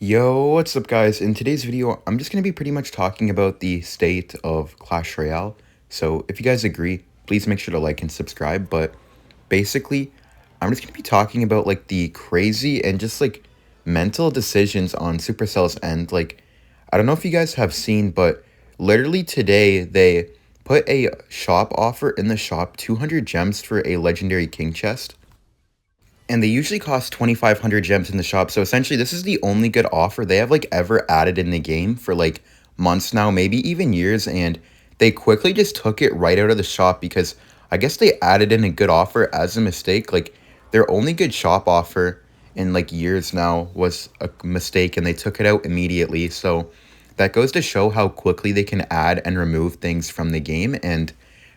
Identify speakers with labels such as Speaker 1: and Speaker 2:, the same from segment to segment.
Speaker 1: Yo, what's up, guys? In today's video, I'm just going to be pretty much talking about the state of Clash Royale. So, if you guys agree, please make sure to like and subscribe. But basically, I'm just going to be talking about like the crazy and just like mental decisions on Supercell's end. Like, I don't know if you guys have seen, but literally today they put a shop offer in the shop, 200 gems for a legendary king chest. And they usually cost 2,500 gems in the shop. So essentially, this is the only good offer they have like ever added in the game for like months now, maybe even years. And they quickly just took it right out of the shop because I guess they added in a good offer as a mistake. Like their only good shop offer in like years now was a mistake, and they took it out immediately. So that goes to show how quickly they can add and remove things from the game. And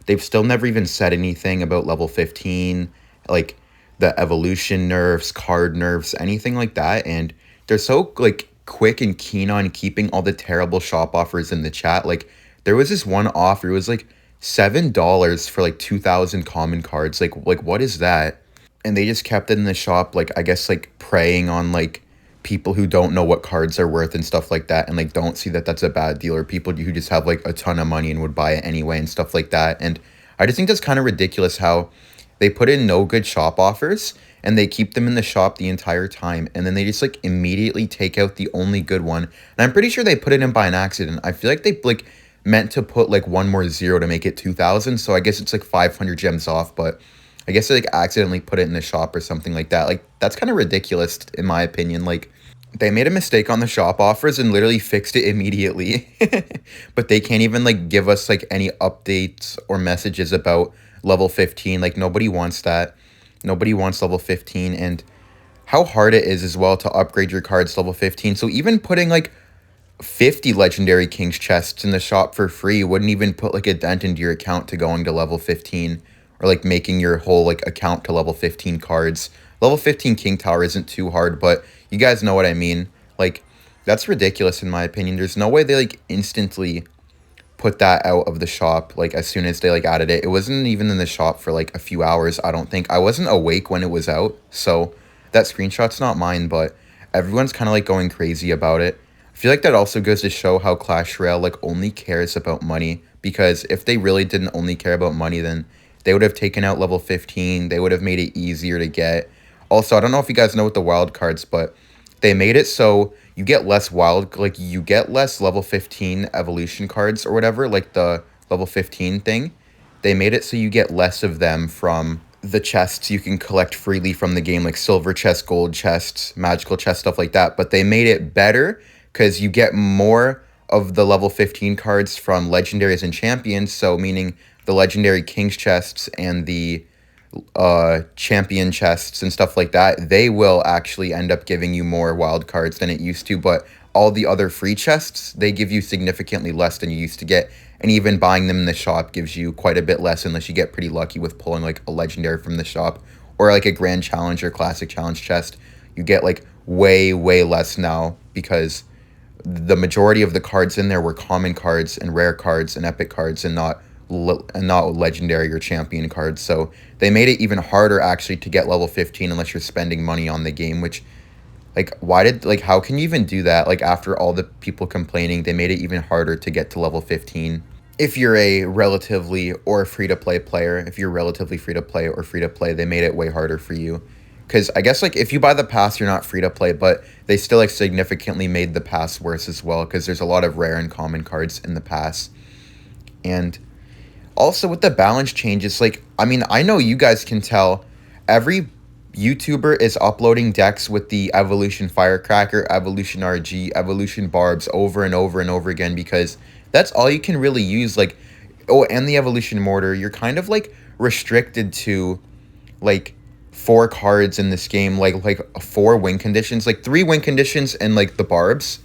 Speaker 1: they've still never even said anything about level 15. Like the evolution nerfs, card nerfs, anything like that. And they're so like quick and keen on keeping all the terrible shop offers in the chat. Like there was this one offer, it was like $7 for like 2,000 common cards. Like what is that? And they just kept it in the shop, like I guess like preying on like people who don't know what cards are worth and stuff like that, and like don't see that that's a bad deal, or people who just have like a ton of money and would buy it anyway and stuff like that. And I just think that's kind of ridiculous how they put in no good shop offers and they keep them in the shop the entire time, and then they just like immediately take out the only good one. And I'm pretty sure they put it in by an accident. I feel like they like meant to put like one more zero to make it 2,000, so I guess it's like 500 gems off, but I guess they like accidentally put it in the shop or something like that. Like that's kind of ridiculous in my opinion. Like they made a mistake on the shop offers and literally fixed it immediately. But they can't even like give us like any updates or messages about level 15. Like nobody wants that. Nobody wants level 15, and how hard it is as well to upgrade your cards to level 15. So even putting like 50 legendary king's chests in the shop for free wouldn't even put like a dent into your account to going to level 15, or like making your whole like account to level 15 cards. Level 15 king tower isn't too hard, but you guys know what I mean. Like that's ridiculous in my opinion. There's no way they like instantly put that out of the shop like as soon as they like added it. It wasn't even in the shop for like a few hours, I don't think. I wasn't awake when it was out, so that screenshot's not mine, but everyone's kind of like going crazy about it. I feel like that also goes to show how Clash Royale like only cares about money, because if they really didn't only care about money, then they would have taken out level 15. They would have made it easier to get. Also, I don't know if you guys know what the wild cards, but they made it so you get less like you get less level 15 evolution cards or whatever, like the level 15 thing. They made it so you get less of them from the chests you can collect freely from the game, like silver chests, gold chests, magical chests, stuff like that. But they made it better because you get more of the level 15 cards from legendaries and champions, so meaning the legendary king's chests and the champion chests and stuff like that, they will actually end up giving you more wild cards than it used to. But all the other free chests, they give you significantly less than you used to get, and even buying them in the shop gives you quite a bit less unless you get pretty lucky with pulling like a legendary from the shop or like a grand challenge or classic challenge chest. You get like way less now because the majority of the cards in there were common cards and rare cards and epic cards, and not legendary or champion cards. So they made it even harder actually to get level 15 unless you're spending money on the game, which like how can you even do that? Like after all the people complaining, they made it even harder to get to level 15. If you're a relatively or free to play player, if you're relatively free to play or free to play, they made it way harder for you. Because I guess like if you buy the pass, you're not free to play, but they still like significantly made the pass worse as well, because there's a lot of rare and common cards in the pass. And also with the balance changes, like, I mean, I know you guys can tell every YouTuber is uploading decks with the Evolution Firecracker, Evolution RG, Evolution Barbs over and over and over again, because that's all you can really use. Like, oh, and the Evolution Mortar, you're kind of like restricted to like 4 cards in this game, like 4 win conditions, like 3 win conditions and like the Barbs.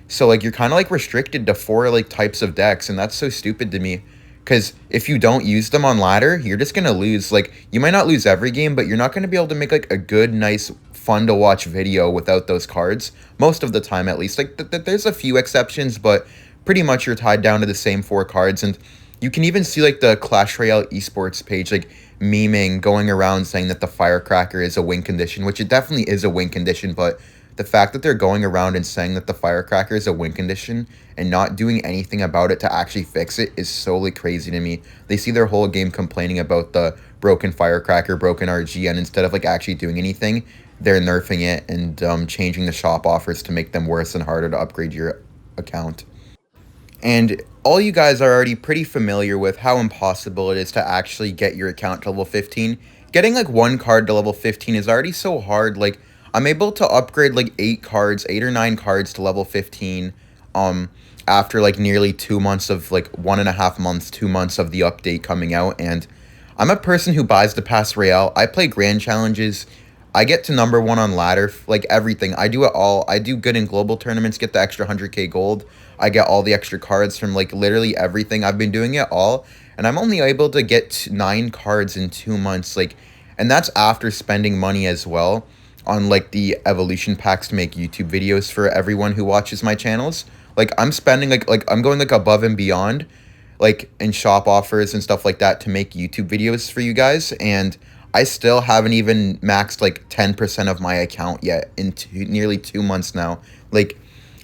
Speaker 1: So like you're kind of like restricted to 4 like types of decks, and that's so stupid to me. Because if you don't use them on ladder, you're just going to lose. Like, you might not lose every game, but you're not going to be able to make, like, a good, nice, fun-to-watch video without those cards. Most of the time, at least. Like, there's a few exceptions, but pretty much you're tied down to the same 4 cards. And you can even see, like, the Clash Royale esports page, like, memeing, going around saying that the Firecracker is a win condition, which it definitely is a win condition, but the fact that they're going around and saying that the firecracker is a win condition and not doing anything about it to actually fix it is solely crazy to me. They see their whole game complaining about the broken firecracker, broken RG, and instead of like actually doing anything, they're nerfing it and changing the shop offers to make them worse and harder to upgrade your account. And all you guys are already pretty familiar with how impossible it is to actually get your account to level 15. Getting like one card to level 15 is already so hard. Like, I'm able to upgrade like 8 or 9 cards to level 15 after like nearly 2 months of like 1.5 months, 2 months of the update coming out. And I'm a person who buys the pass Royale. I play grand challenges. I get to number 1 on ladder, like everything. I do it all. I do good in global tournaments, get the extra 100k gold. I get all the extra cards from like literally everything. I've been doing it all, and I'm only able to get 9 cards in 2 months. Like, and that's after spending money as well on like the evolution packs to make YouTube videos for everyone who watches my channels. Like, I'm spending like I'm going like above and beyond, like in shop offers and stuff like that to make YouTube videos for you guys, and I still haven't even maxed like 10% of my account yet in nearly 2 months now. Like,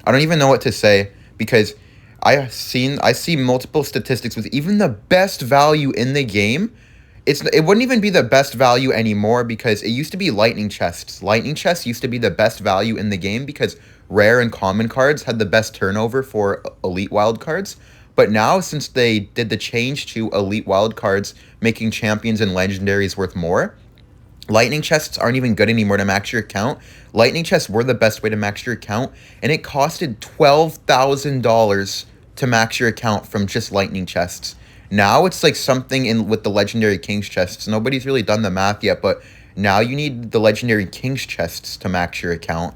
Speaker 1: I don't even know what to say because I see multiple statistics with even the best value in the game. It wouldn't even be the best value anymore because it used to be lightning chests. Lightning chests used to be the best value in the game because rare and common cards had the best turnover for elite wild cards. But now, since they did the change to elite wild cards, making champions and legendaries worth more, lightning chests aren't even good anymore to max your account. Lightning chests were the best way to max your account, and it costed $12,000 to max your account from just lightning chests. Now it's like something in with the legendary king's chests. Nobody's really done the math yet, but now you need the legendary king's chests to max your account.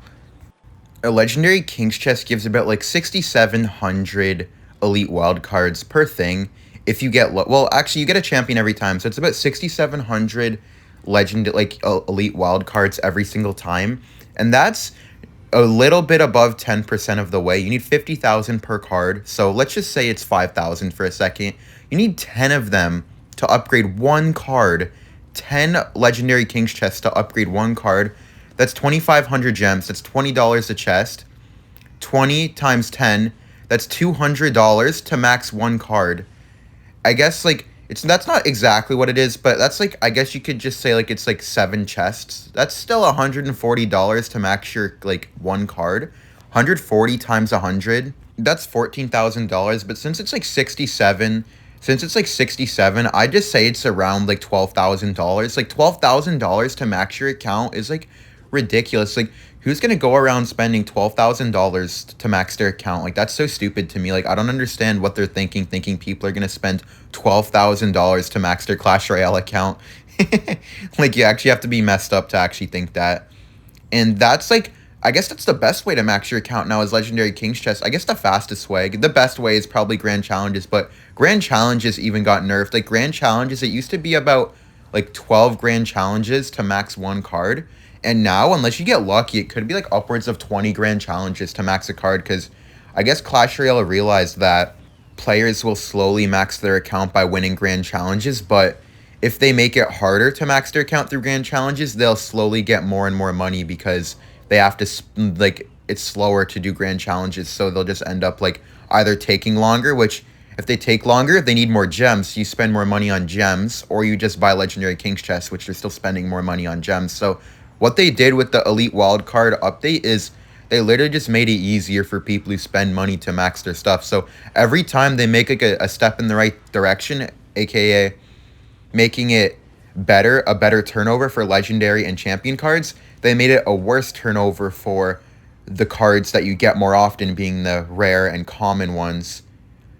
Speaker 1: A legendary king's chest gives about like 6,700 elite wild cards per thing. If you get well, actually you get a champion every time, so it's about 6,700 elite wild cards every single time, and that's a little bit above 10% of the way. You need 50,000 per card, so let's just say it's 5,000 for a second. You need 10 of them to upgrade one card. 10 legendary king's chests to upgrade one card. That's 2,500 gems. That's $20 a chest. 20 times 10. That's $200 to max one card. I guess like that's not exactly what it is, but that's like, I guess you could just say like it's like 7 chests. That's still $140 to max your like one card. 140 times 100. That's $14,000. But since it's like 67. Since it's like 67, I just say it's around like $12,000. Like $12,000 to max your account is like ridiculous. Like, who's gonna go around spending $12,000 to max their account? Like, that's so stupid to me. Like, I don't understand what they're thinking people are gonna spend $12,000 to max their Clash Royale account. Like, you actually have to be messed up to actually think that. And that's like, I guess that's the best way to max your account now is Legendary King's Chest. I guess the fastest way, the best way is probably Grand Challenges, but Grand Challenges even got nerfed. Like, Grand Challenges, it used to be about like 12 Grand Challenges to max one card. And now, unless you get lucky, it could be like upwards of 20 Grand Challenges to max a card, because I guess Clash Royale realized that players will slowly max their account by winning Grand Challenges, but if they make it harder to max their account through Grand Challenges, they'll slowly get more and more money because they have to, like, it's slower to do Grand Challenges, so they'll just end up, like, either taking longer, which, if they take longer, they need more gems, so you spend more money on gems, or you just buy Legendary King's Chest, which they're still spending more money on gems. So what they did with the Elite Wildcard update is they literally just made it easier for people who spend money to max their stuff. So every time they make, like, a step in the right direction, aka making it better, a better turnover for legendary and champion cards, they made it a worse turnover for the cards that you get more often, being the rare and common ones.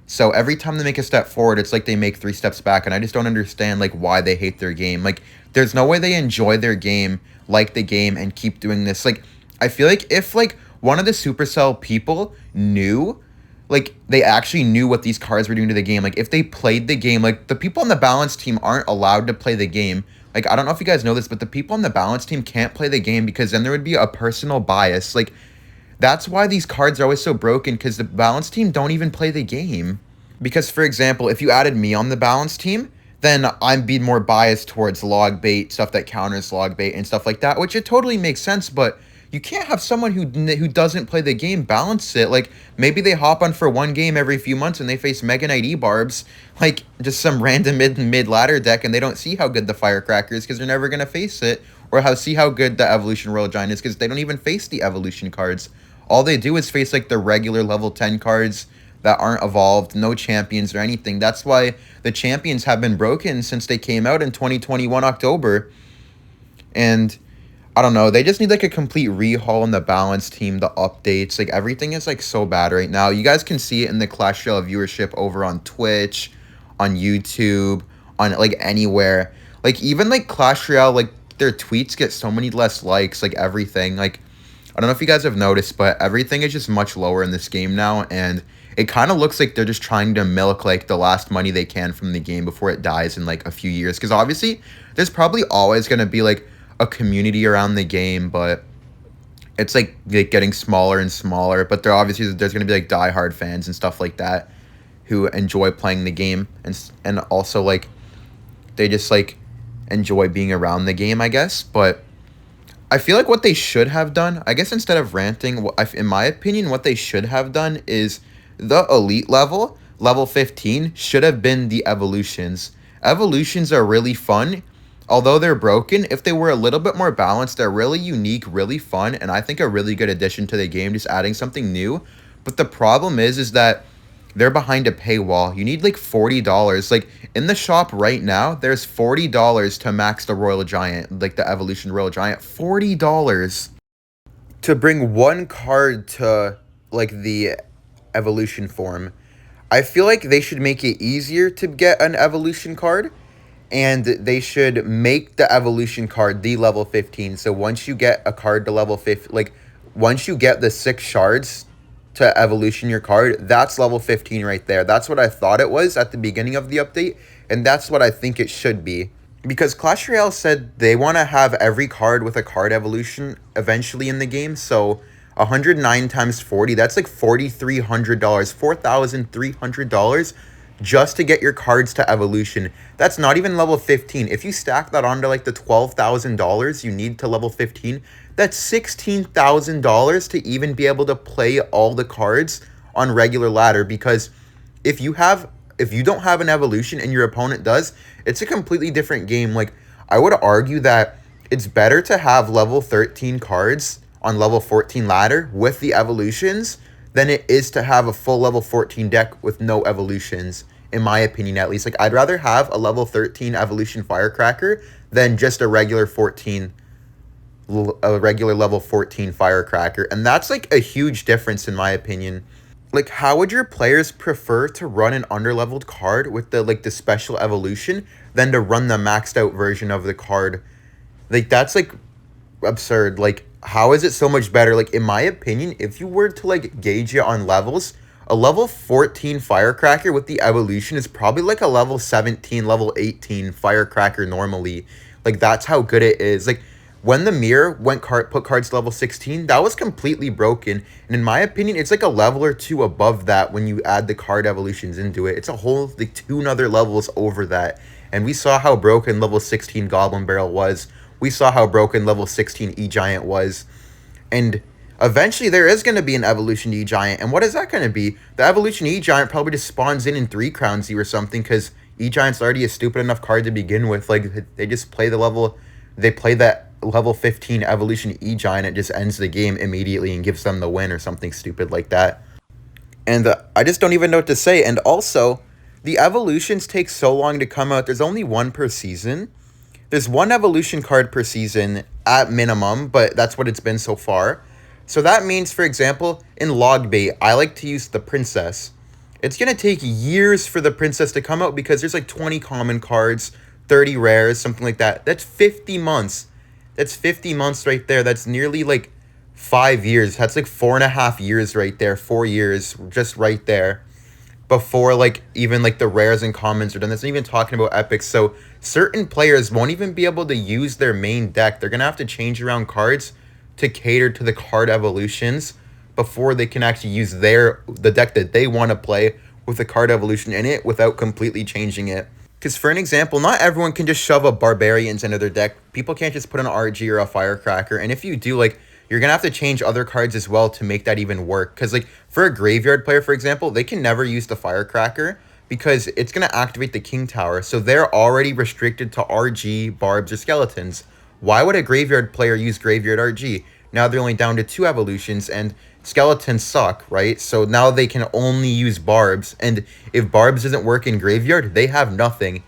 Speaker 1: So every time they make a step forward, it's like they make 3 steps back, and I just don't understand, like, why they hate their game. Like, there's no way they enjoy their game, like the game, and keep doing this. Like, I feel like if, like, one of the Supercell people knew, like, they actually knew what these cards were doing to the game, like, if they played the game, like, the people on the balance team aren't allowed to play the game. Like, I don't know if you guys know this, but the people on the balance team can't play the game because then there would be a personal bias. Like, that's why these cards are always so broken, because the balance team don't even play the game. Because, for example, if you added me on the balance team, then I'd be more biased towards log bait, stuff that counters log bait and stuff like that, which it totally makes sense, but you can't have someone who doesn't play the game balance it. Like, maybe they hop on for one game every few months and they face Mega Knight E-Barbs, like, just some random mid ladder deck, and they don't see how good the Firecracker is because they're never going to face it, or see how good the Evolution Royal Giant is because they don't even face the Evolution cards. All they do is face, like, the regular level 10 cards that aren't evolved, no champions or anything. That's why the champions have been broken since they came out in 2021 October. And I don't know, they just need like a complete rehaul in the balance team, the updates, like everything is like so bad right now. You guys can see it in the Clash Royale viewership over on Twitch, on YouTube, on like anywhere. Like even like Clash Royale, like their tweets get so many less likes, like everything. Like I don't know if you guys have noticed, but everything is just much lower in this game now, and it kind of looks like they're just trying to milk like the last money they can from the game before it dies in like a few years. Because obviously, there's probably always gonna be like a community around the game, but it's like getting smaller and smaller. But there's gonna be like diehard fans and stuff like that who enjoy playing the game, and also like they just like enjoy being around the game, I guess. But I feel like what they should have done, I guess instead of ranting, in my opinion, what they should have done is the elite level 15, should have been the evolutions. Evolutions are really fun. Although they're broken, if they were a little bit more balanced, they're really unique, really fun, and I think a really good addition to the game, just adding something new. But the problem is that they're behind a paywall. You need like $40. Like in the shop right now, there's $40 to max the Royal Giant, like the Evolution Royal Giant. $40 to bring one card to like the evolution form. I feel like they should make it easier to get an evolution card, and they should make the evolution card the level 15. So once you get a card to level 15, like once you get the 6 shards to evolution your card, that's level 15 right there. That's what I thought it was at the beginning of the update, and that's what I think it should be. Because Clash Royale said they want to have every card with a card evolution eventually in the game, so 109 times 40, that's like $4,300, $4,300 just to get your cards to evolution. That's not even level 15. If you stack that onto like the $12,000 you need to level 15, that's $16,000 to even be able to play all the cards on regular ladder. Because if you don't have an evolution and your opponent does, it's a completely different game. Like I would argue that it's better to have level 13 cards on level 14 ladder with the evolutions than it is to have a full level 14 deck with no evolutions, in my opinion at least. Like I'd rather have a level 13 evolution Firecracker than just a regular level 14 Firecracker. And that's like a huge difference in my opinion. Like how would your players prefer to run an underleveled card with the special evolution than to run the maxed out version of the card? Like that's like absurd. Like how is it so much better? Like in my opinion, if you were to like gauge it on levels, a level 14 Firecracker with the evolution is probably like a level 17, level 18 Firecracker normally. Like that's how good it is. Like when the mirror put cards to level 16, that was completely broken. And in my opinion, it's like a level or two above that when you add the card evolutions into it. It's a whole like 2 other levels over that. And we saw how broken level 16 Goblin Barrel was. We saw how broken level 16 E-Giant was. And eventually there is going to be an evolution E-Giant. And what is that going to be? The evolution E-Giant probably just spawns in 3 Crown Z or something, because E-Giant's already a stupid enough card to begin with. Like they just play that level 15 evolution E-Giant. It just ends the game immediately and gives them the win or something stupid like that. And I just don't even know what to say. And also, the evolutions take so long to come out. There's only one per season. There's one evolution card per season at minimum, but that's what it's been so far. So that means, for example, in log bait, I like to use the princess. It's going to take years for the princess to come out because there's like 20 common cards, 30 rares, something like that. That's 50 months. That's 50 months right there. That's nearly like 5 years. That's like 4.5 years right there. 4 years just right there. Before like even like the rares and commons are done. That's not even talking about epics. So certain players won't even be able to use their main deck. They're gonna have to change around cards to cater to the card evolutions before they can actually use the deck that they want to play with the card evolution in it without completely changing it. Because for an example, not everyone can just shove a barbarians into their deck. People can't just put an RG or a Firecracker. And if you do, like, you're gonna have to change other cards as well to make that even work. Because like for a graveyard player, for example, they can never use the Firecracker because it's gonna activate the King Tower. So they're already restricted to RG, Barbs, or Skeletons. Why would a graveyard player use Graveyard RG? Now they're only down to 2 evolutions, and Skeletons suck, right? So now they can only use Barbs, and if Barbs doesn't work in Graveyard, they have nothing.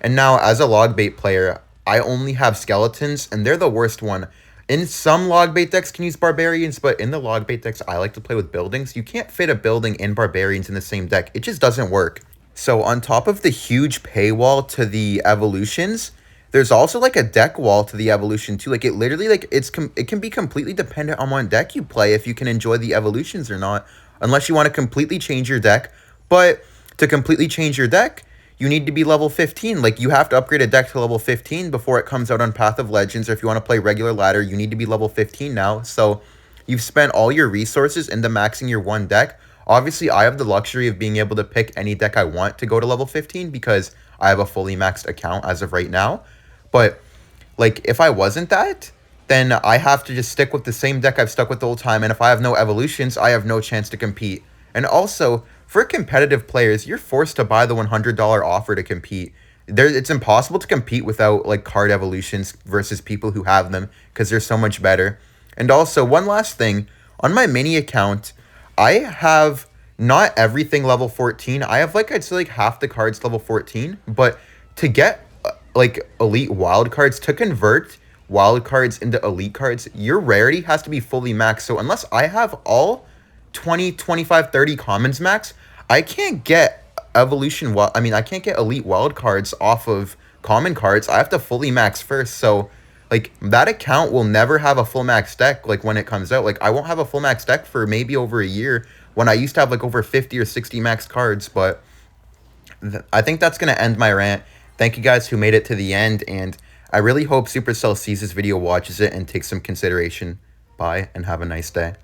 Speaker 1: And now, as a log bait player, I only have Skeletons, and they're the worst one. In some log bait decks can use Barbarians, but in the log bait decks I like to play with buildings, you can't fit a building and Barbarians in the same deck. It just doesn't work. So on top of the huge paywall to the evolutions, there's also like a deck wall to the evolution too. Like it literally like it can be completely dependent on what deck you play if you can enjoy the evolutions or not, unless you want to completely change your deck. But to completely change your deck, you need to be level 15. Like you have to upgrade a deck to level 15 before it comes out on Path of Legends, or if you want to play regular ladder, you need to be level 15 now. So you've spent all your resources into maxing your one deck. Obviously, I have the luxury of being able to pick any deck I want to go to level 15 because I have a fully maxed account as of right now. But like if I wasn't that, then I have to just stick with the same deck I've stuck with the whole time. And if I have no evolutions, I have no chance to compete. And also, for competitive players, you're forced to buy the $100 offer to compete. It's impossible to compete without like card evolutions versus people who have them because they're so much better. And also, one last thing, on my mini account, I have not everything level 14. I have like I'd say like half the cards level 14, but to get like elite wild cards, to convert wild cards into elite cards, your rarity has to be fully maxed. So unless I have all 20, 25, 30 commons max, I can't get evolution. I can't get elite wild cards off of common cards. I have to fully max first. So like that account will never have a full max deck. Like when it comes out, like I won't have a full max deck for maybe over a year when I used to have like over 50 or 60 max cards. But I think that's going to end my rant. Thank you guys who made it to the end, and I really hope Supercell sees this video, watches it, and takes some consideration. Bye, and have a nice day.